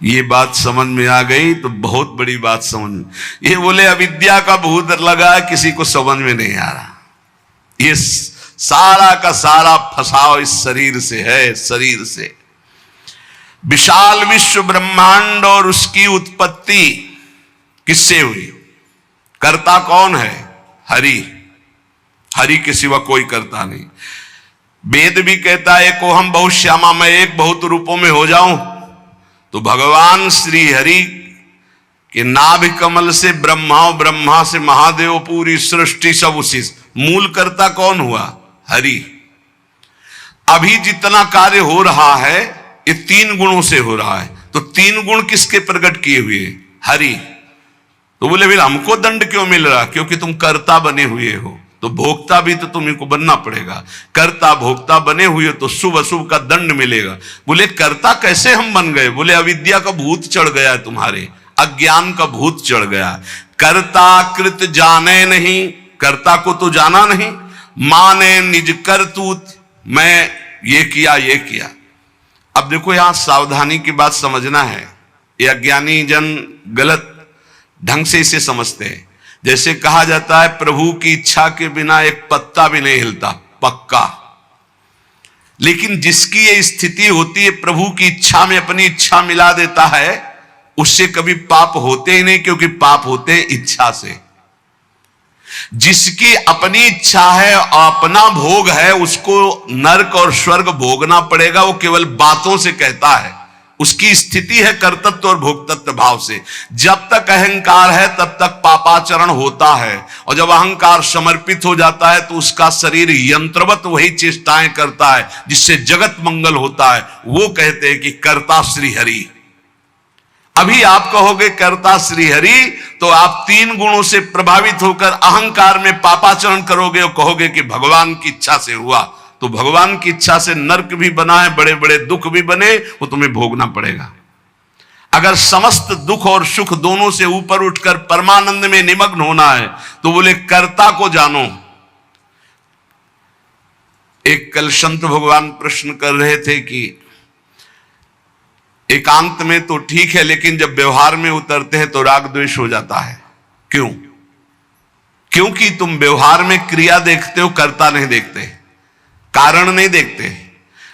ये बात समझ में आ गई तो बहुत बड़ी बात समझ में। ये बोले अविद्या का भूत लगा है, किसी को समझ में नहीं आ रहा। ये सारा का सारा फसाव इस शरीर से है। शरीर से विशाल विश्व ब्रह्मांड और उसकी उत्पत्ति किससे हुई? कर्ता कौन है? हरि। हरि के सिवा कोई कर्ता नहीं। वेद भी कहता है को हम बहुत श्यामा, मैं एक बहुत रूपों में हो जाऊं। तो भगवान श्री हरि के नाभि कमल से ब्रह्मा, ब्रह्मा से महादेव, पूरी सृष्टि सब उसी। मूल कर्ता कौन हुआ? हरि। अभी जितना कार्य हो रहा है ये 3 गुणों से हो रहा है। तो 3 गुण किसके प्रकट किए हुए? हरि। तो बोले फिर हमको दंड क्यों मिल रहा? क्योंकि तुम कर्ता बने हुए हो, तो भोक्ता भी तो तुम्हें को बनना पड़ेगा। कर्ता भोक्ता बने हुए तो शुभ अशुभ का दंड मिलेगा। बोले कर्ता कैसे हम बन गए? बोले अविद्या का भूत चढ़ गया तुम्हारे, अज्ञान का भूत चढ़ गया। कर्ता कृत जाने नहीं, कर्ता को तो जाना नहीं। माने निज करतूत, मैं ये किया ये किया। अब देखो यहां सावधानी की बात समझना है। ये अज्ञानी जन गलत ढंग से इसे समझते हैं। जैसे कहा जाता है प्रभु की इच्छा के बिना एक पत्ता भी नहीं हिलता, पक्का। लेकिन जिसकी ये स्थिति होती है, प्रभु की इच्छा में अपनी इच्छा मिला देता है, उससे कभी पाप होते ही नहीं, क्योंकि पाप होते हैं इच्छा से। जिसकी अपनी इच्छा है और अपना भोग है, उसको नरक और स्वर्ग भोगना पड़ेगा। वो केवल बातों से कहता है, उसकी स्थिति है कर्तृत्व और भोक्तृत्व भाव से। जब तक अहंकार है तब तक पापाचरण होता है, और जब अहंकार समर्पित हो जाता है तो उसका शरीर यंत्रवत वही चेष्टाएं करता है जिससे जगत मंगल होता है। वो कहते हैं कि कर्ता श्री हरि। अभी आप कहोगे कर्ता श्री हरि, तो आप 3 गुणों से प्रभावित होकर अहंकार में पापाचरण करोगे और कहोगे कि भगवान की इच्छा से हुआ। तो भगवान की इच्छा से नरक भी बना है, बड़े बड़े दुख भी बने, वो तुम्हें भोगना पड़ेगा। अगर समस्त दुख और सुख दोनों से ऊपर उठकर परमानंद में निमग्न होना है तो बोले कर्ता को जानो। एक कल संत भगवान प्रश्न कर रहे थे कि एकांत में तो ठीक है, लेकिन जब व्यवहार में उतरते हैं तो राग द्वेष हो जाता है। क्यों? क्योंकि तुम व्यवहार में क्रिया देखते हो, कर्ता नहीं देखते, कारण नहीं देखते।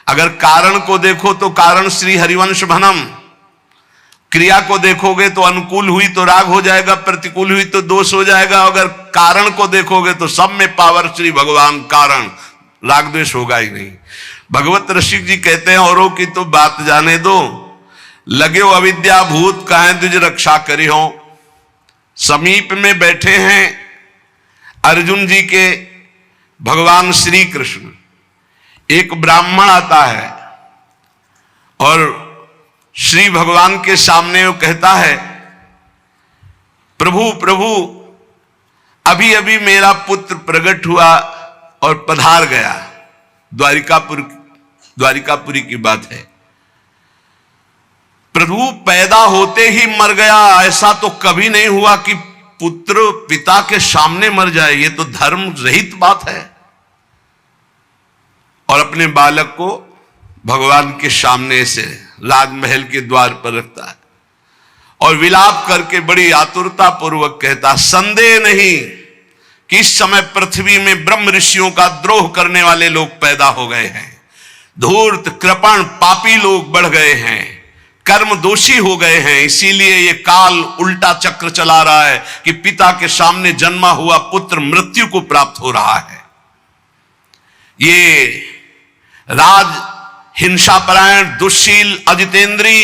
अगर कारण को देखो तो कारण श्री हरिवंश भनम, क्रिया को देखोगे तो अनुकूल हुई तो राग हो जाएगा, प्रतिकूल हुई तो दोष हो जाएगा। अगर कारण को देखोगे तो सब में पावर श्री भगवान कारण, राग द्वेष होगा ही नहीं। भगवत ऋषिक जी कहते हैं औरों की तो बात जाने दो, लगे हो अविद्या भूत काहे तुझ रक्षा करी हो। समीप में बैठे हैं अर्जुन जी के भगवान श्री कृष्ण। एक ब्राह्मण आता है और श्री भगवान के सामने वो कहता है प्रभु प्रभु अभी अभी मेरा पुत्र प्रकट हुआ और पधार गया। द्वारिकापुरी की बात है। प्रभु पैदा होते ही मर गया, ऐसा तो कभी नहीं हुआ कि पुत्र पिता के सामने मर जाए। ये तो धर्म रहित बात है। और अपने बालक को भगवान के सामने से राजमहल के द्वार पर रखता है और विलाप करके बड़ी आतुरता पूर्वक कहता, संदेह नहीं कि इस समय पृथ्वी में ब्रह्म ऋषियों का द्रोह करने वाले लोग पैदा हो गए हैं। धूर्त कृपण पापी लोग बढ़ गए हैं, कर्म दोषी हो गए हैं। इसीलिए ये काल उल्टा चक्र चला रहा है कि पिता के सामने जन्मा हुआ पुत्र मृत्यु को प्राप्त हो रहा है। ये राज हिंसापरायण दुष्शील अजितेंद्री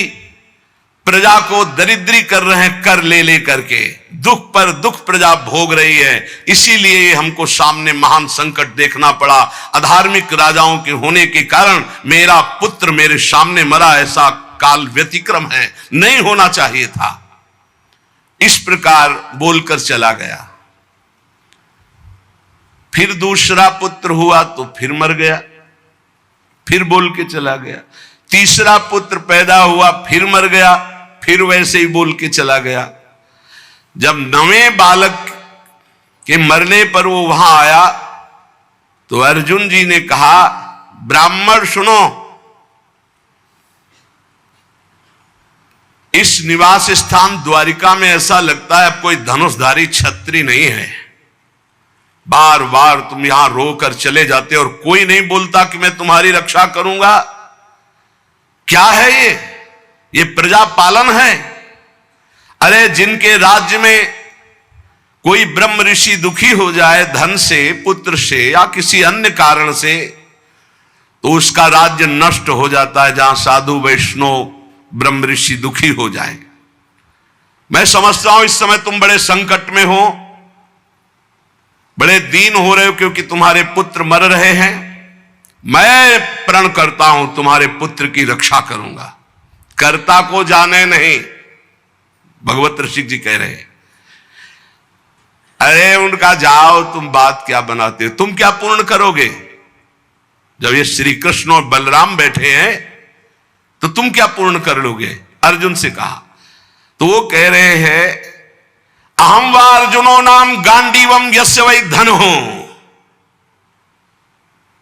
प्रजा को दरिद्री कर रहे हैं, कर ले ले करके दुख पर दुख प्रजा भोग रही है। इसीलिए हमको सामने महान संकट देखना पड़ा। अधार्मिक राजाओं के होने के कारण मेरा पुत्र मेरे सामने मरा, ऐसा काल व्यतिक्रम है, नहीं होना चाहिए था। इस प्रकार बोलकर चला गया। फिर दूसरा पुत्र हुआ तो फिर मर गया, फिर बोल के चला गया। तीसरा पुत्र पैदा हुआ, फिर मर गया, फिर वैसे ही बोल के चला गया। जब 9वें बालक के मरने पर वो वहां आया तो अर्जुन जी ने कहा, ब्राह्मण सुनो, इस निवास स्थान द्वारिका में ऐसा लगता है अब कोई धनुषधारी छत्री नहीं है। बार बार तुम यहां रोकर चले जाते और कोई नहीं बोलता कि मैं तुम्हारी रक्षा करूंगा। क्या है ये प्रजा पालन है? अरे जिनके राज्य में कोई ब्रह्म ऋषि दुखी हो जाए धन से, पुत्र से या किसी अन्य कारण से, तो उसका राज्य नष्ट हो जाता है। जहां साधु वैष्णव ब्रह्म ऋषि दुखी हो जाए। मैं समझता हूं इस समय तुम बड़े संकट में हो, बड़े दीन हो रहे हो क्योंकि तुम्हारे पुत्र मर रहे हैं। मैं प्रण करता हूं तुम्हारे पुत्र की रक्षा करूंगा। कर्ता को जाने नहीं, भगवत ऋषि जी कह रहे हैं। अरे उनका जाओ, तुम बात क्या बनाते हो? तुम क्या पूर्ण करोगे? जब ये श्री कृष्ण और बलराम बैठे हैं तो तुम क्या पूर्ण कर लोगे? अर्जुन से कहा तो वो कह रहे हैं अहम व अर्जुनो नाम गांडीवम यस्य वै धनो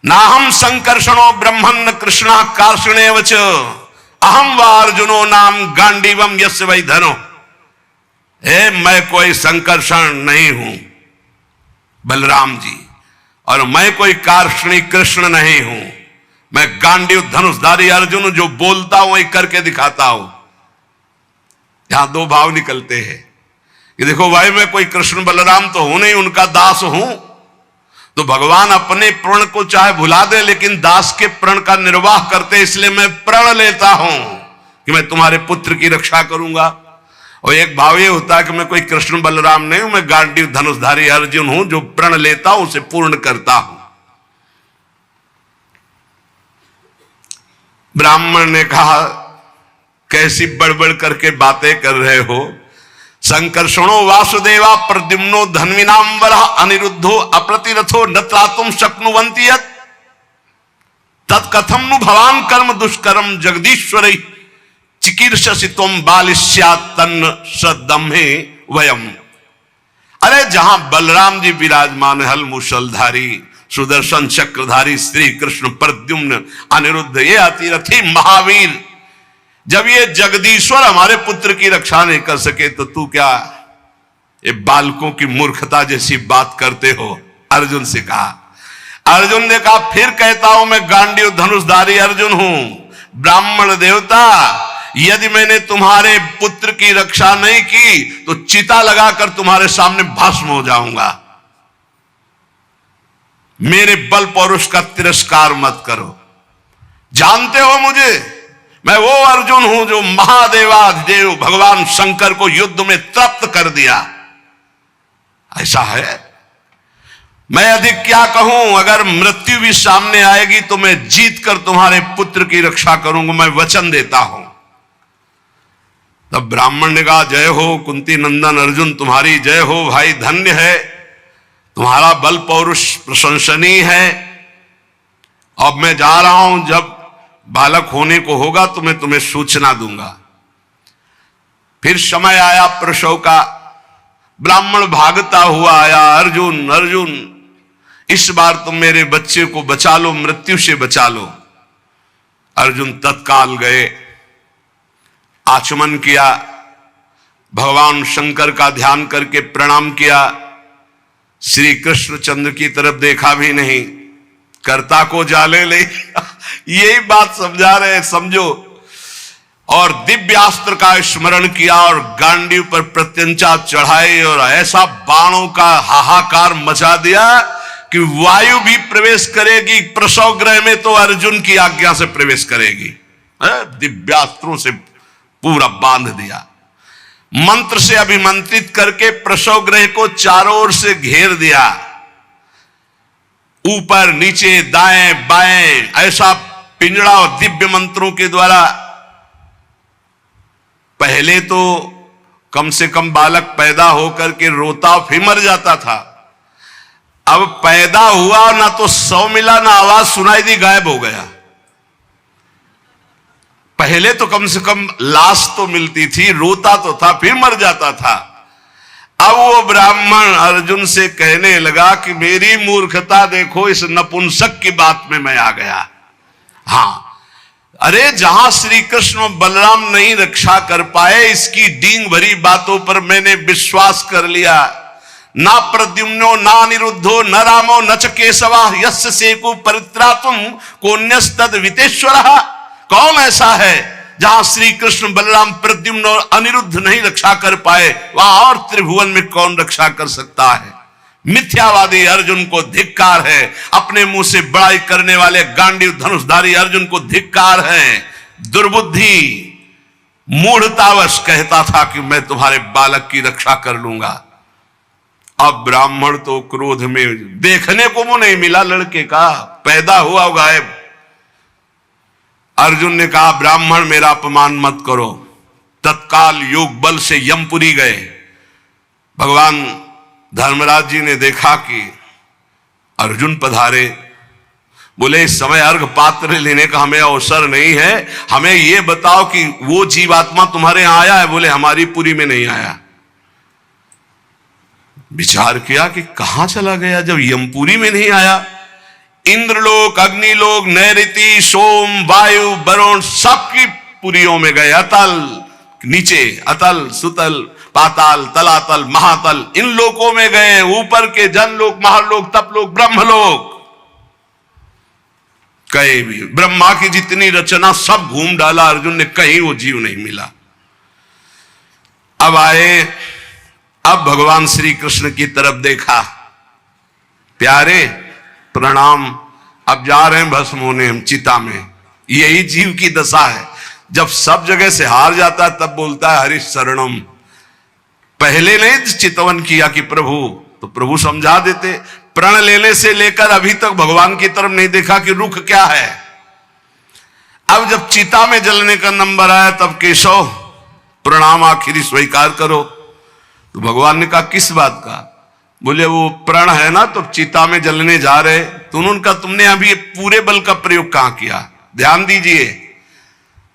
नाहम संकर्षणो ब्रह्मन् कृष्णा कार्षणेव च अहम व अर्जुनो नाम गांडीवम यस्य वै धनो। मैं कोई संकर्षण नहीं हूं बलराम जी, और मैं कोई कार्षणी कृष्ण नहीं हूं। मैं गांडीव धनुषधारी अर्जुन, जो बोलता हूं वही करके दिखाता हूं। यहां दो भाव निकलते हैं कि देखो भाई मैं कोई कृष्ण बलराम तो हूं नहीं, उनका दास हूं। तो भगवान अपने प्रण को चाहे भुला दे लेकिन दास के प्रण का निर्वाह करते, इसलिए मैं प्रण लेता हूं कि मैं तुम्हारे पुत्र की रक्षा करूंगा। और एक भाव ये होता है कि मैं कोई कृष्ण बलराम नहीं हूं, मैं गांडीव धनुषधारी अर्जुन हूं, जो प्रण लेता हूं उसे पूर्ण करता हूं। ब्राह्मण ने कहा कैसी बड़बड़ करके बातें कर रहे हो? संकर्षणो वासुदेवा प्रद्युम्नो धन्विनांबरः अनिरुद्धो अप्रतिरथो न त्रातुम शक्नुवन्ति यत् तत्कथम नु भवान कर्म दुष्करम जगदीश्वरै चिकीर्षसि त्वं बालिष्यात् तन्न सदम्हे वयम्। अरे जहां बलराम जी विराजमान, हल मुसलधारी सुदर्शन चक्रधारी श्री कृष्ण प्रद्युम्न अनिरुद्ध, ये अतिरथी महावीर, जब ये जगदीश्वर हमारे पुत्र की रक्षा नहीं कर सके तो तू क्या ये बालकों की मूर्खता जैसी बात करते हो? अर्जुन से कहा। अर्जुन ने कहा फिर कहता हूं मैं गांडीव धनुषधारी अर्जुन हूं। ब्राह्मण देवता, यदि मैंने तुम्हारे पुत्र की रक्षा नहीं की तो चिता लगाकर तुम्हारे सामने भस्म हो जाऊंगा। मेरे बल पौरुष का तिरस्कार मत करो। जानते हो मुझे, मैं वो अर्जुन हूं जो महादेवाधिदेव भगवान शंकर को युद्ध में तृप्त कर दिया। ऐसा है, मैं अधिक क्या कहूं? अगर मृत्यु भी सामने आएगी तो मैं जीत कर तुम्हारे पुत्र की रक्षा करूंगा, मैं वचन देता हूं। तब ब्राह्मण ने कहा जय हो कुंती नंदन अर्जुन, तुम्हारी जय हो भाई, धन्य है, तुम्हारा बल पौरुष प्रशंसनीय है। अब मैं जा रहा हूं, जब बालक होने को होगा तो मैं तुम्हें सूचना दूंगा। फिर समय आया प्रसव का, ब्राह्मण भागता हुआ आया, अर्जुन अर्जुन इस बार तुम मेरे बच्चे को बचा लो, मृत्यु से बचा लो। अर्जुन तत्काल गए, आचमन किया, भगवान शंकर का ध्यान करके प्रणाम किया, श्री कृष्णचंद्र की तरफ देखा भी नहीं, कर्ता को जाने ले यही बात समझा रहे, समझो। और दिव्यास्त्र का स्मरण किया और गांडीव पर प्रत्यंचा चढ़ाई और ऐसा बाणों का हाहाकार मचा दिया कि वायु भी प्रवेश करेगी प्रसव गृह में तो अर्जुन की आज्ञा से प्रवेश करेगी। दिव्यास्त्रों से पूरा बांध दिया, मंत्र से अभिमंत्रित करके प्रसव गृह को चारों ओर से घेर दिया, ऊपर नीचे दाएं बाएं ऐसा पिंजड़ा और दिव्य मंत्रों के द्वारा। पहले तो कम से कम बालक पैदा होकर के रोता फिर मर जाता था, अब पैदा हुआ ना तो सौ मिला ना आवाज सुनाई दी, गायब हो गया। पहले तो कम से कम लाश तो मिलती थी, रोता तो था फिर मर जाता था। अब वो ब्राह्मण अर्जुन से कहने लगा कि मेरी मूर्खता देखो, इस नपुंसक की बात में मैं आ गया। हाँ, अरे जहां श्री कृष्ण और बलराम नहीं रक्षा कर पाए, इसकी डींग भरी बातों पर मैंने विश्वास कर लिया। ना प्रद्युम्नो ना अनिरुद्धो न रामो न च केशवा यस्य सेकु परित्रातुम कोन्यस्तद वितेश्वरः। कौन ऐसा है जहां श्री कृष्ण बलराम प्रद्युम्न और अनिरुद्ध नहीं रक्षा कर पाए, वहां और त्रिभुवन में कौन रक्षा कर सकता है। मिथ्यावादी अर्जुन को धिक्कार है। अपने मुंह से बड़ाई करने वाले गांडीव धनुषधारी अर्जुन को धिक्कार है। दुर्बुद्धि मूढ़तावश कहता था कि मैं तुम्हारे बालक की रक्षा कर लूंगा। अब ब्राह्मण तो क्रोध में, देखने को मुंह नहीं मिला लड़के का, पैदा हुआ गायब। अर्जुन ने कहा ब्राह्मण मेरा अपमान मत करो। तत्काल योग बल से यमपुरी गए। भगवान धर्मराज जी ने देखा कि अर्जुन पधारे। बोले इस समय अर्घ पात्र लेने का हमें अवसर नहीं है, हमें यह बताओ कि वो जीवात्मा तुम्हारे यहां आया है। बोले हमारी पुरी में नहीं आया। विचार किया कि कहां चला गया जब यमपुरी में नहीं आया। इंद्रलोक, अग्निलोक, नैऋति, सोम, वायु, वरुण सबकी पुरियों में गए। अतल नीचे, अतल, सुतल, पाताल, तलातल, महातल, इन लोकों में गए। ऊपर के जनलोक, महालोक, तपलोक, ब्रह्मलोक, कहीं भी ब्रह्मा की जितनी रचना सब घूम डाला अर्जुन ने, कहीं वो जीव नहीं मिला। अब आए, अब भगवान श्री कृष्ण की तरफ देखा। प्यारे प्रणाम, अब जा रहे हैं भस्म होने हम चिता में। यही जीव की दशा है। जब सब जगह से हार जाता है तब बोलता है हरि शरणम। पहले नहीं चितवन किया कि प्रभु, तो प्रभु समझा देते। प्रण लेने से लेकर अभी तक भगवान की तरफ नहीं देखा कि रुख क्या है। अब जब चिता में जलने का नंबर आया तब केशव प्रणाम आखिरी स्वीकार करो। तो भगवान ने कहा किस बात का। बोले वो प्रण है ना, तो चिता में जलने जा रहे। तो उन्होंने कहा तुमने अभी पूरे बल का प्रयोग कहां किया। ध्यान दीजिए,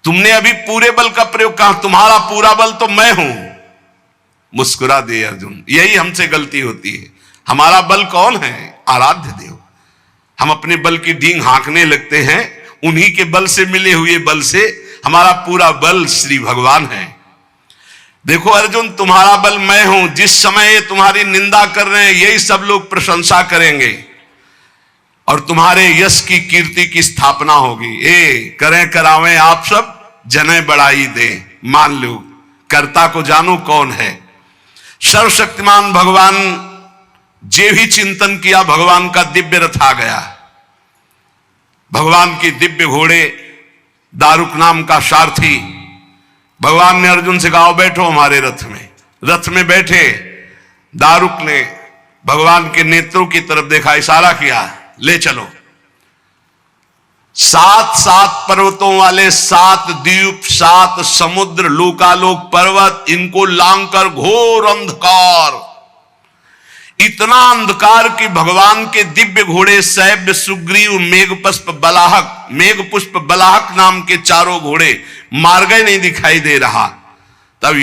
तुमने अभी पूरे बल का प्रयोग कहां, तुम्हारा पूरा बल तो मैं हूं। मुस्कुरा दिए अर्जुन। यही हमसे गलती होती है। हमारा बल कौन है? आराध्य देव। हम अपने बल की डींग हाँकने लगते हैं। उन्हीं के बल से मिले हुए बल से हमारा पूरा बल श्री भगवान है। देखो अर्जुन, तुम्हारा बल मैं हूं। जिस समय ये तुम्हारी निंदा कर रहे हैं यही सब लोग प्रशंसा करेंगे और तुम्हारे यश की कीर्ति की स्थापना होगी। करें करावें आप सब, जने बढ़ाई दे। मान लो कर्ता को जानो कौन है। सर्वशक्तिमान भगवान जे भी चिंतन किया, भगवान का दिव्य रथ आ गया। भगवान की दिव्य घोड़े, दारुक नाम का सारथी। भगवान ने अर्जुन से कहा बैठो हमारे रथ में। रथ में बैठे। दारुक ने भगवान के नेत्रों की तरफ देखा, इशारा किया ले चलो। 7 पर्वतों वाले 7 द्वीप, 7 समुद्र, लोकालोक पर्वत, इनको लांघकर घोर अंधकार, इतना अंधकार कि भगवान के दिव्य घोड़े सैब्य, सुग्रीव, मेघपुष्प, बलाहक, मेघपुष्प बलाहक नाम के 4 घोड़े मार्ग नहीं दिखाई दे रहा। तब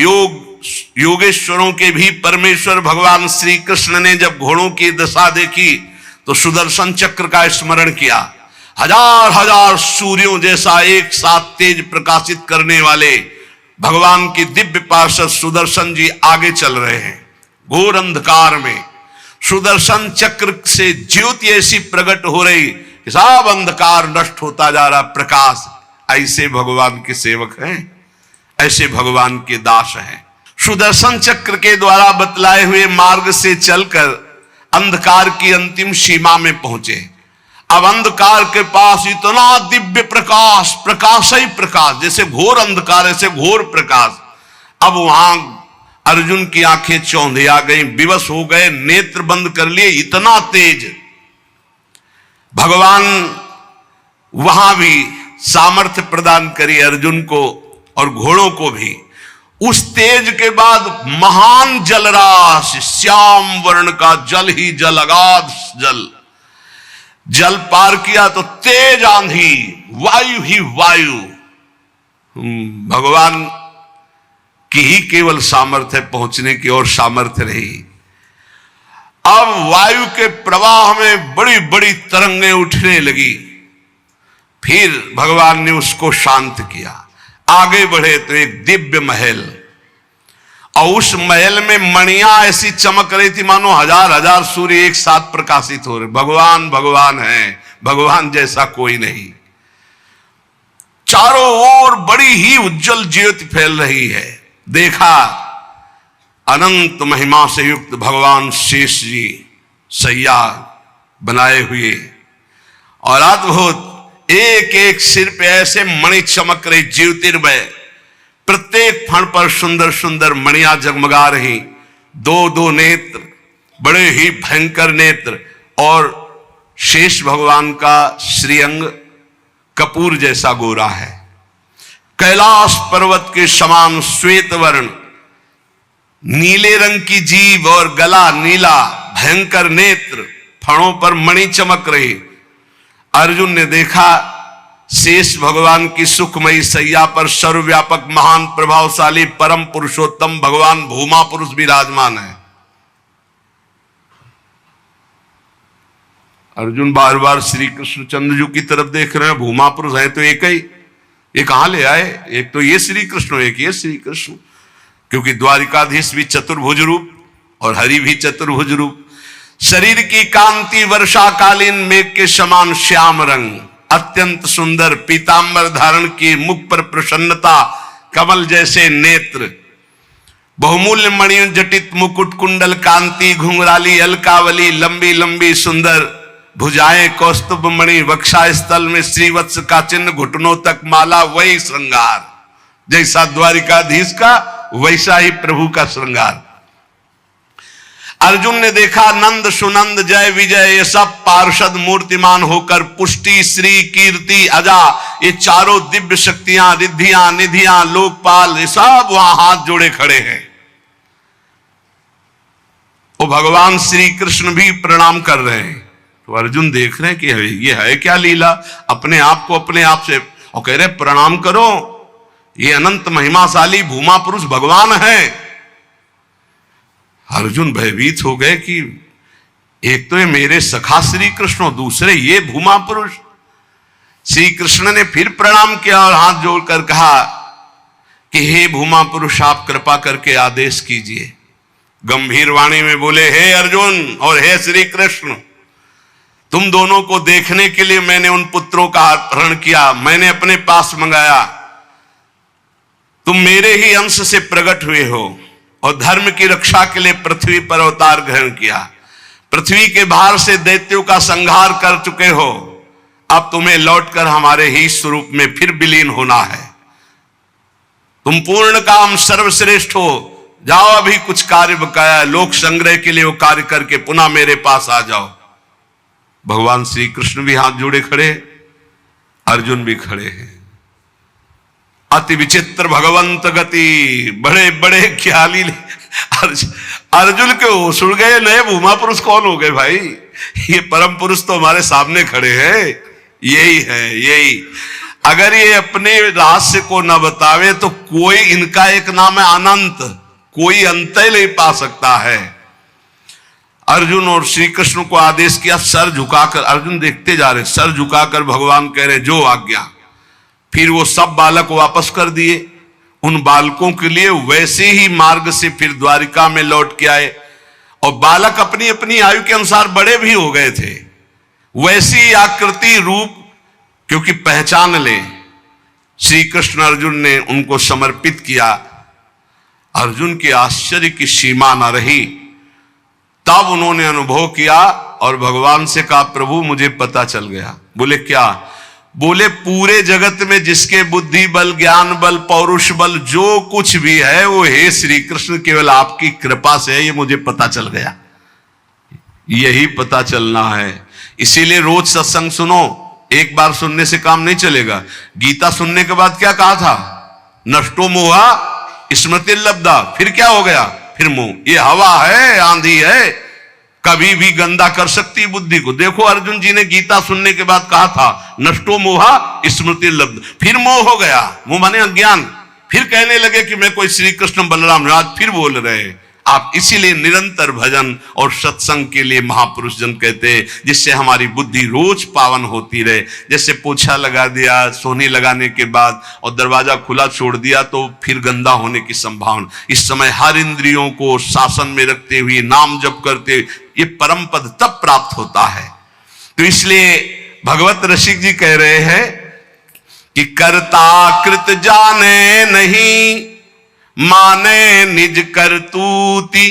योगेश्वरों के भी परमेश्वर भगवान श्री कृष्ण ने जब घोड़ों की दशा देखी तो सुदर्शन चक्र का स्मरण किया। हजार हजार सूर्यों जैसा एक साथ तेज प्रकाशित करने वाले भगवान की दिव्य पार्षद सुदर्शन जी आगे चल रहे हैं। घोर अंधकार में सुदर्शन चक्र से ज्योति ऐसी प्रकट हो रही कि सब अंधकार नष्ट होता जा रहा, प्रकाश। ऐसे भगवान के सेवक हैं, ऐसे भगवान के दास हैं। सुदर्शन चक्र के द्वारा बतलाए हुए मार्ग से चलकर अंधकार की अंतिम सीमा में पहुंचे। अब अंधकार के पास इतना दिव्य प्रकाश, प्रकाश ही प्रकाश, जैसे घोर अंधकार ऐसे घोर प्रकाश। अब वहां अर्जुन की आंखें चौंधिया गई, विवश हो गए, नेत्र बंद कर लिए। इतना तेज भगवान वहां भी सामर्थ्य प्रदान करी अर्जुन को और घोड़ों को भी। उस तेज के बाद महान जलराशि, श्याम वर्ण का जल ही जल, अगाध जल, जल पार किया तो तेज आंधी, वायु ही वायु। भगवान की ही केवल सामर्थ्य पहुंचने की और सामर्थ्य नहीं। अब वायु के प्रवाह में बड़ी बड़ी तरंगें उठने लगी। फिर भगवान ने उसको शांत किया। आगे बढ़े तो एक दिव्य महल, और उस महल में मणियां ऐसी चमक रही थी मानो हजार हजार सूर्य एक साथ प्रकाशित हो रहे। भगवान भगवान है, भगवान जैसा कोई नहीं। चारों ओर बड़ी ही उज्जवल ज्योति फैल रही है। देखा अनंत महिमा से युक्त भगवान शेष जी सैया बनाए हुए, और अद्भुत एक एक सिर पे ऐसे मणि चमक रही, ज्योतिर्मय, प्रत्येक फण पर सुंदर सुंदर मणियां जगमगा रही। दो दो नेत्र, बड़े ही भयंकर नेत्र, और शेष भगवान का श्रीअंग कपूर जैसा गोरा है। कैलाश पर्वत के समान श्वेत वर्ण, नीले रंग की जीभ और गला नीला, भयंकर नेत्र, फणों पर मणि चमक रही। अर्जुन ने देखा शेष भगवान की सुखमयी सैया पर सर्वव्यापक महान प्रभावशाली परम पुरुषोत्तम भगवान भूमा पुरुष विराजमान है। अर्जुन बार बार श्री कृष्णचंद्र जी की तरफ देख रहे हैं। भूमा पुरुष है तो एक ही, ये कहां ले आए? एक तो ये श्री कृष्ण, एक ये श्री कृष्ण, क्योंकि द्वारिकाधीश भी चतुर्भुज रूप और हरि भी चतुर्भुज रूप। शरीर की कांति वर्षाकालीन मेघ के समान श्याम रंग, अत्यंत सुंदर पीतांबर धारण की, मुख पर प्रसन्नता, कमल जैसे नेत्र, बहुमूल्य मणियों जटित मुकुट, कुंडल कांति, घुंघराली अलकावली, लंबी लंबी सुंदर भुजाएं, कौस्तुभ मणि, वक्षा स्थल में श्रीवत्स का चिन्ह, घुटनों तक माला, वही श्रृंगार। जैसा द्वारिकाधीश का वैसा ही प्रभु का श्रृंगार। अर्जुन ने देखा नंद सुनंद जय विजय ये सब पार्षद मूर्तिमान होकर, पुष्टि श्री कीर्ति अजा, ये चारों दिव्य शक्तियां, रिद्धियां निधियां लोकपाल, ये सब वहां हाथ जोड़े खड़े हैं। वो भगवान श्री कृष्ण भी प्रणाम कर रहे हैं। तो अर्जुन देख रहे हैं कि ये है क्या लीला, अपने आप को अपने आप से, और कह रहे प्रणाम करो, ये अनंत महिमाशाली भूमा पुरुष भगवान है। अर्जुन भयभीत हो गए कि एक तो ये मेरे सखा श्री कृष्ण, दूसरे ये भूमा पुरुष। श्री कृष्ण ने फिर प्रणाम किया और हाथ जोड़कर कहा कि हे भूमा पुरुष, आप कृपा करके आदेश कीजिए। गंभीर वाणी में बोले, हे अर्जुन और हे श्री कृष्ण, तुम दोनों को देखने के लिए मैंने उन पुत्रों का अपहरण किया, मैंने अपने पास मंगाया। तुम मेरे ही अंश से प्रकट हुए हो और धर्म की रक्षा के लिए पृथ्वी पर अवतार ग्रहण किया। पृथ्वी के भार से दैत्यों का संहार कर चुके हो, अब तुम्हें लौटकर हमारे ही स्वरूप में फिर विलीन होना है। तुम पूर्ण काम सर्वश्रेष्ठ हो, जाओ अभी कुछ कार्य बकाया, लोक संग्रह के लिए वो कार्य करके पुनः मेरे पास आ जाओ। भगवान श्री कृष्ण भी हाथ जोड़े खड़े, अर्जुन भी खड़े हैं। अति विचित्र भगवंत गति, बड़े बड़े ख्याली। अर्जुन के होश उड़ गए, नए भूमा पुरुष कौन हो गए भाई, ये परम पुरुष तो हमारे सामने खड़े हैं, यही है यही। अगर ये अपने रहस्य को न बतावे तो कोई, इनका एक नाम है अनंत, कोई अंत ही नहीं पा सकता है। अर्जुन और श्री कृष्ण को आदेश किया, सर झुकाकर, अर्जुन देखते जा रहे, सर झुकाकर भगवान कह रहे जो आज्ञा। फिर वो सब बालक वापस कर दिए। उन बालकों के लिए वैसे ही मार्ग से फिर द्वारिका में लौट के आए, और बालक अपनी अपनी आयु के अनुसार बड़े भी हो गए थे, वैसी आकृति रूप क्योंकि पहचान ले, श्री कृष्ण अर्जुन ने उनको समर्पित किया। अर्जुन के आश्चर्य की सीमा न रही। तब उन्होंने अनुभव किया और भगवान से कहा, प्रभु मुझे पता चल गया। बोले क्या? बोले पूरे जगत में जिसके बुद्धि बल, ज्ञान बल, पौरुष बल जो कुछ भी है वो हे श्री कृष्ण केवल आपकी कृपा से है, ये मुझे पता चल गया। यही पता चलना है, इसीलिए रोज सत्संग सुनो। एक बार सुनने से काम नहीं चलेगा। गीता सुनने के बाद क्या कहा था? नष्टो मोहा स्मृति लब्धा। फिर क्या हो गया? फिर मोह। ये हवा है, आंधी है, कभी भी गंदा कर सकती बुद्धि को। देखो अर्जुन जी ने गीता सुनने के बाद कहा था नष्टो मोहा स्मृति लब्ध, फिर मोह हो गया, मोह माने अज्ञान। फिर कहने लगे कि मैं कोई श्री कृष्ण बलराम, आज फिर बोल रहे आप इसीलिए निरंतर भजन और सत्संग के लिए महापुरुष जन कहते हैं, जिससे हमारी बुद्धि रोज पावन होती रहे। जैसे पोछा लगा दिया सोने लगाने के बाद और दरवाजा खुला छोड़ दिया तो फिर गंदा होने की संभावना। इस समय हर इंद्रियों को शासन में रखते हुए नाम जप करते ये परम पद तब प्राप्त होता है। तो इसलिए भगवत रसिक जी कह रहे हैं कि कर्ता कृत जाने नहीं, माने निज करतूति,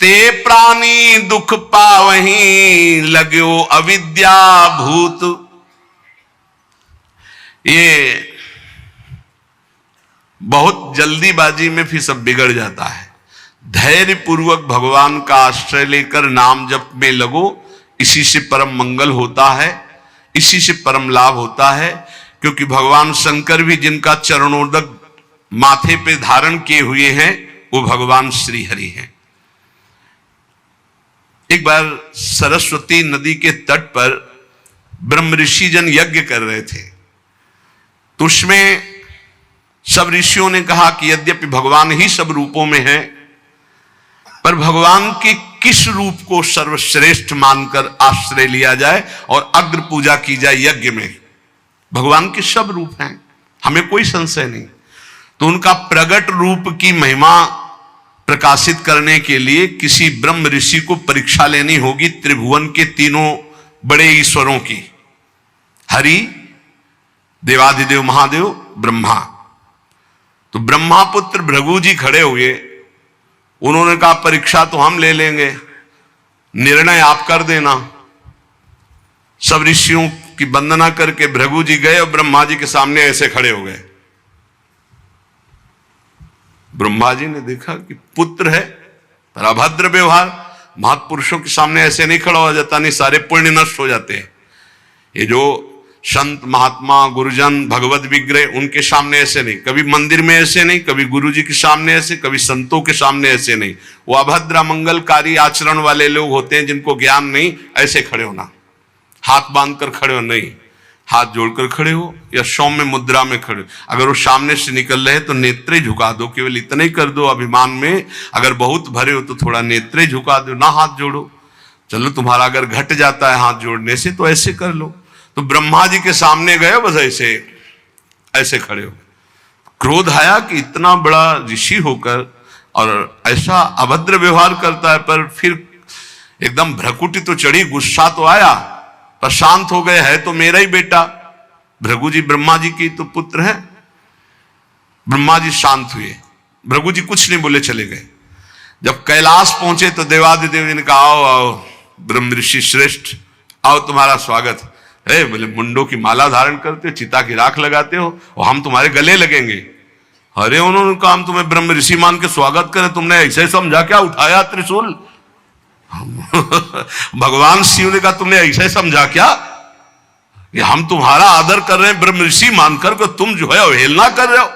ते प्राणी दुख पावहीं, लगो अविद्या भूत। ये बहुत जल्दीबाजी में फिर सब बिगड़ जाता है। धैर्य पूर्वक भगवान का आश्रय लेकर नाम जप में लगो, इसी से परम मंगल होता है, इसी से परम लाभ होता है। क्योंकि भगवान शंकर भी जिनका चरणोदक माथे पे धारण किए हुए हैं वो भगवान श्री हरि हैं। एक बार सरस्वती नदी के तट पर ब्रह्म ऋषि जन यज्ञ कर रहे थे, तो उसमें सब ऋषियों ने कहा कि यद्यपि भगवान ही सब रूपों में है, पर भगवान के किस रूप को सर्वश्रेष्ठ मानकर आश्रय लिया जाए और अग्र पूजा की जाए यज्ञ में। भगवान के सब रूप हैं, हमें कोई संशय नहीं। तो उनका प्रगट रूप की महिमा प्रकाशित करने के लिए किसी ब्रह्म ऋषि को परीक्षा लेनी होगी त्रिभुवन के तीनों बड़े ईश्वरों की, हरि, देवाधिदेव महादेव, ब्रह्मा। तो ब्रह्मा पुत्र भृगु जी खड़े हुए, उन्होंने कहा परीक्षा तो हम ले लेंगे, निर्णय आप कर देना। सब ऋषियों की वंदना करके भृगु जी गए और ब्रह्मा जी के सामने ऐसे खड़े हो गए। ब्रह्मा जी ने देखा कि पुत्र है पर अभद्र व्यवहार, महापुरुषों के सामने ऐसे नहीं खड़ा हो जाता, नहीं सारे पुण्य नष्ट हो जाते हैं। ये जो संत महात्मा गुरुजन भगवत विग्रह उनके सामने ऐसे नहीं, कभी मंदिर में ऐसे नहीं, कभी गुरु जी के सामने ऐसे, कभी संतों के सामने ऐसे नहीं। वो अभद्र मंगलकारी आचरण वाले लोग होते हैं जिनको ज्ञान नहीं, ऐसे खड़े होना, हाथ बांधकर खड़े हो नहीं, हाथ जोड़कर खड़े हो या सौम्य मुद्रा में खड़े हो। अगर वो सामने से निकल रहे तो नेत्रे झुका दो, केवल इतना ही कर दो अभिमान में। अगर बहुत भरे हो तो थोड़ा नेत्रे झुका दो, ना हाथ जोड़ो। चलो तुम्हारा अगर घट जाता है हाथ जोड़ने से तो ऐसे कर लो। तो ब्रह्मा जी के सामने गए, बस ऐसे ऐसे खड़े हो। क्रोध आया कि इतना बड़ा ऋषि होकर और ऐसा अभद्र व्यवहार करता है, पर फिर एकदम भ्रकुटी तो चढ़ी, गुस्सा तो आया, पर शांत हो गए, है तो मेरा ही बेटा। भृगु जी ब्रह्मा जी की तो पुत्र है। ब्रह्मा जी शांत हुए, भृगु जी कुछ नहीं बोले, चले गए। जब कैलाश पहुंचे तो देवादिदेव जी ने कहा आओ आओ ब्रह्म ऋषि श्रेष्ठ, आओ तुम्हारा स्वागत है। बोले मुंडों की माला धारण करते हो, चिता की राख लगाते हो और हम तुम्हारे गले लगेंगे। अरे उन्होंने कहा हम तुम्हें ब्रह्म ऋषि मान के स्वागत करें, तुमने ऐसे समझा क्या उठाया त्रिशूल? भगवान शिव ने कहा तुमने ऐसे समझा क्या कि हम तुम्हारा आदर कर रहे हैं ब्रह्म ऋषि मानकर को तुम जो है अवहेलना कर रहे हो।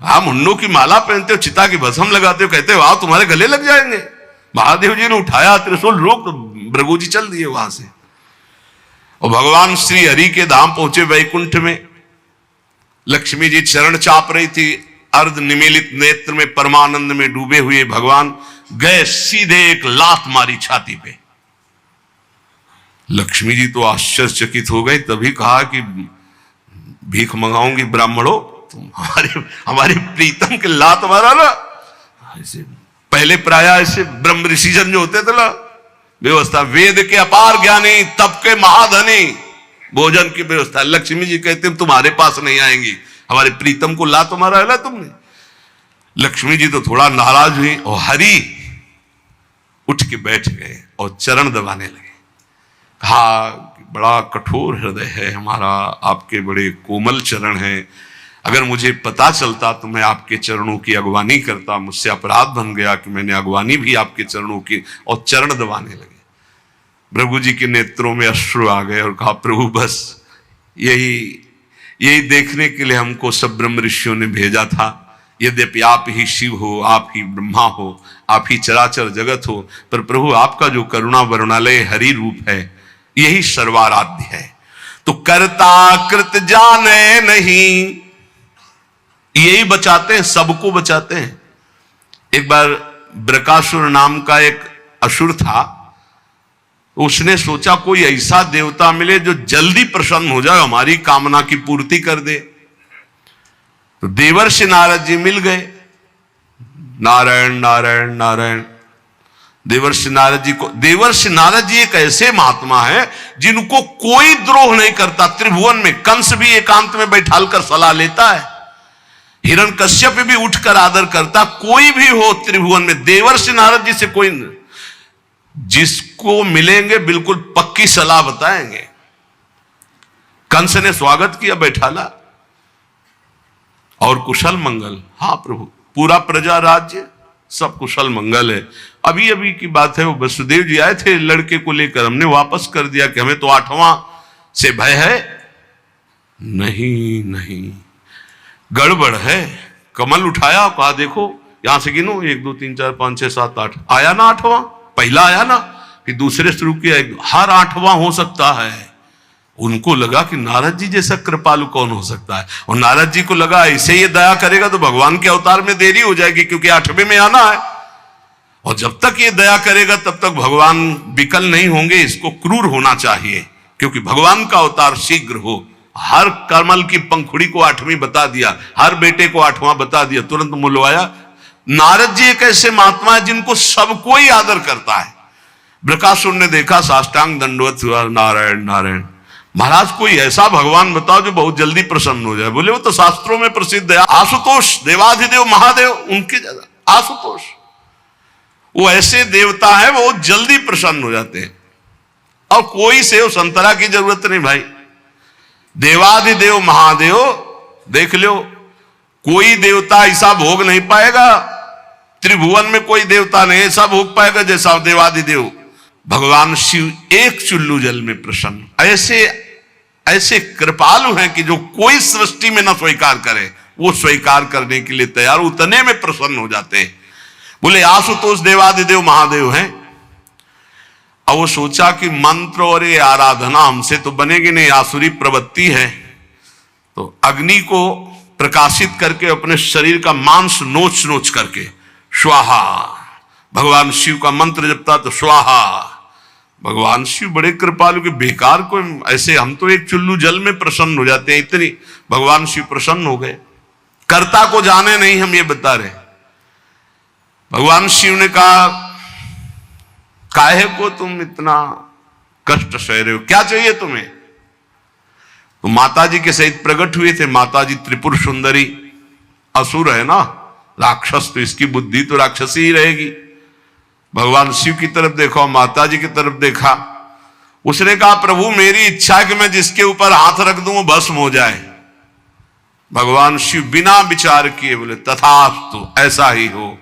आप मुंडों की माला पहनते हो, चिता की भस्म लगाते हो, कहते हो आओ तुम्हारे गले लग जाएंगे। महादेव जी ने उठाया त्रिशूल, रोक, तो भृगु जी चल दिए वहां से। और भगवान श्री हरि के धाम पहुंचे वैकुंठ में। लक्ष्मी जी चरण चाप रही थी, अर्ध निमीलित नेत्र में परमानंद में डूबे हुए भगवान गए, सीधे एक लात मारी छाती पे। लक्ष्मी जी तो आश्चर्यचकित हो गई, तभी कहा कि भीख मंगाऊंगी ब्राह्मणों, तुम हमारे प्रीतम के लात मारा ना। ऐसे पहले प्राय ऐसे ब्रह्म ऋषि जन जो होते थे ना, व्यवस्था वेद के अपार ज्ञानी, तप के महाधनी, भोजन की व्यवस्था। लक्ष्मी जी कहते तुम्हारे पास नहीं आएंगी, हमारे प्रीतम को लात मारा है ना तुमने। लक्ष्मी जी तो थोड़ा नाराज हुई और हरि उठ के बैठ गए और चरण दबाने लगे। कहा बड़ा कठोर हृदय है हमारा, आपके बड़े कोमल चरण हैं, अगर मुझे पता चलता तो मैं आपके चरणों की अगवानी करता, मुझसे अपराध बन गया कि मैंने अगवानी भी आपके चरणों की। और चरण दबाने लगे। भृगु जी के नेत्रों में अश्रु आ गए और कहा प्रभु बस यही देखने के लिए हमको सब ब्रह्म ऋषियों ने भेजा था। यद्यपि आप ही शिव हो, आप ही ब्रह्मा हो, आप ही चराचर जगत हो, पर प्रभु आपका जो करुणा वरुणालय हरि रूप है यही सर्वाराध्य है। तो कर्ता कृत जाने नहीं, यही बचाते हैं, सबको बचाते हैं। एक बार बृकासुर नाम का एक असुर था, उसने सोचा कोई ऐसा देवता मिले जो जल्दी प्रसन्न हो जाए, हमारी कामना की पूर्ति कर दे। तो देवर्षि नारद जी मिल गए। नारायण नारायण नारायण। देवर्षि नारद जी एक ऐसे महात्मा है जिनको कोई द्रोह नहीं करता। त्रिभुवन में कंस भी एकांत में बैठालकर सलाह लेता है, हिरण्यकश्यप भी उठकर आदर करता। कोई भी हो त्रिभुवन में देवर्षि नारद जी से कोई नहीं, जिसको मिलेंगे बिल्कुल पक्की सलाह बताएंगे। कंस ने स्वागत किया, बैठाला और कुशल मंगल। हाँ प्रभु, पूरा प्रजा राज्य सब कुशल मंगल है। अभी अभी की बात है, वो वसुदेव जी आए थे लड़के को लेकर, हमने वापस कर दिया कि हमें तो 8वां से भय है। नहीं नहीं, गड़बड़ है। कमल उठाया, कहा देखो यहां से गिनो, 1 2 3 4 5 6 7 8, आया ना 8वां, पहला आया ना, फिर दूसरे शुरू किया, हर 8वां हो सकता है। उनको लगा कि नारद जी जैसा कृपालु कौन हो सकता है, और नारद जी को लगा ऐसे ये दया करेगा तो भगवान के अवतार में देरी हो जाएगी, क्योंकि 8वें में आना है, और जब तक ये दया करेगा तब तक भगवान विकल नहीं होंगे, इसको क्रूर होना चाहिए, क्योंकि भगवान का अवतार शीघ्र हो। हर कमल की पंखुड़ी को 8वीं बता दिया, हर बेटे को 8वां बता दिया, तुरंत मुलवाया। नारद जी एक ऐसे महात्मा है जिनको सब कोई आदर करता है। बृकासुर ने देखा, साष्टांग दंडवत हुआ, नारायण नारायण। महाराज कोई ऐसा भगवान बताओ जो बहुत जल्दी प्रसन्न हो जाए। बोले वो तो शास्त्रों में प्रसिद्ध है, आशुतोष, देवाधिदेव महादेव, उनके ज्यादा आशुतोष, वो ऐसे देवता है वो जल्दी प्रसन्न हो जाते हैं। और कोई सेव संतरा की जरूरत नहीं भाई, देवाधिदेव महादेव देख लो, कोई देवता ऐसा भोग नहीं पाएगा, त्रिभुवन में कोई देवता नहीं ऐसा भोग पाएगा जैसा देवाधिदेव भगवान शिव एक चुल्लू जल में प्रसन्न। ऐसे ऐसे कृपालु हैं कि जो कोई सृष्टि में न स्वीकार करे वो स्वीकार करने के लिए तैयार, उतने में प्रसन्न हो जाते हैं। बोले आशुतोष देवाधिदेव महादेव हैं। अब वो सोचा कि मंत्र और ये आराधना हमसे तो बनेगी नहीं, आसुरी प्रवृत्ति है, तो अग्नि को प्रकाशित करके अपने शरीर का मांस नोच नोच करके स्वाहा, भगवान शिव का मंत्र जपता तो स्वाहा। भगवान शिव बड़े कृपालु के, बेकार को ऐसे, हम तो एक चुल्लू जल में प्रसन्न हो जाते हैं, इतनी भगवान शिव प्रसन्न हो गए। कर्ता को जाने नहीं, हम ये बता रहे। भगवान शिव ने कहा काहे को तुम इतना कष्ट सह रहे हो, क्या चाहिए तुम्हें? तो माता जी के सहित प्रकट हुए थे। माता जी त्रिपुर सुंदरी, असुर है ना, राक्षस, तो इसकी बुद्धि तो राक्षसी ही रहेगी। भगवान शिव की तरफ देखा, माता जी की तरफ देखा, उसने कहा प्रभु मेरी इच्छा है कि मैं जिसके ऊपर हाथ रख दूं वो भस्म हो जाए। भगवान शिव बिना विचार किए बोले तथास्तु, ऐसा ही हो।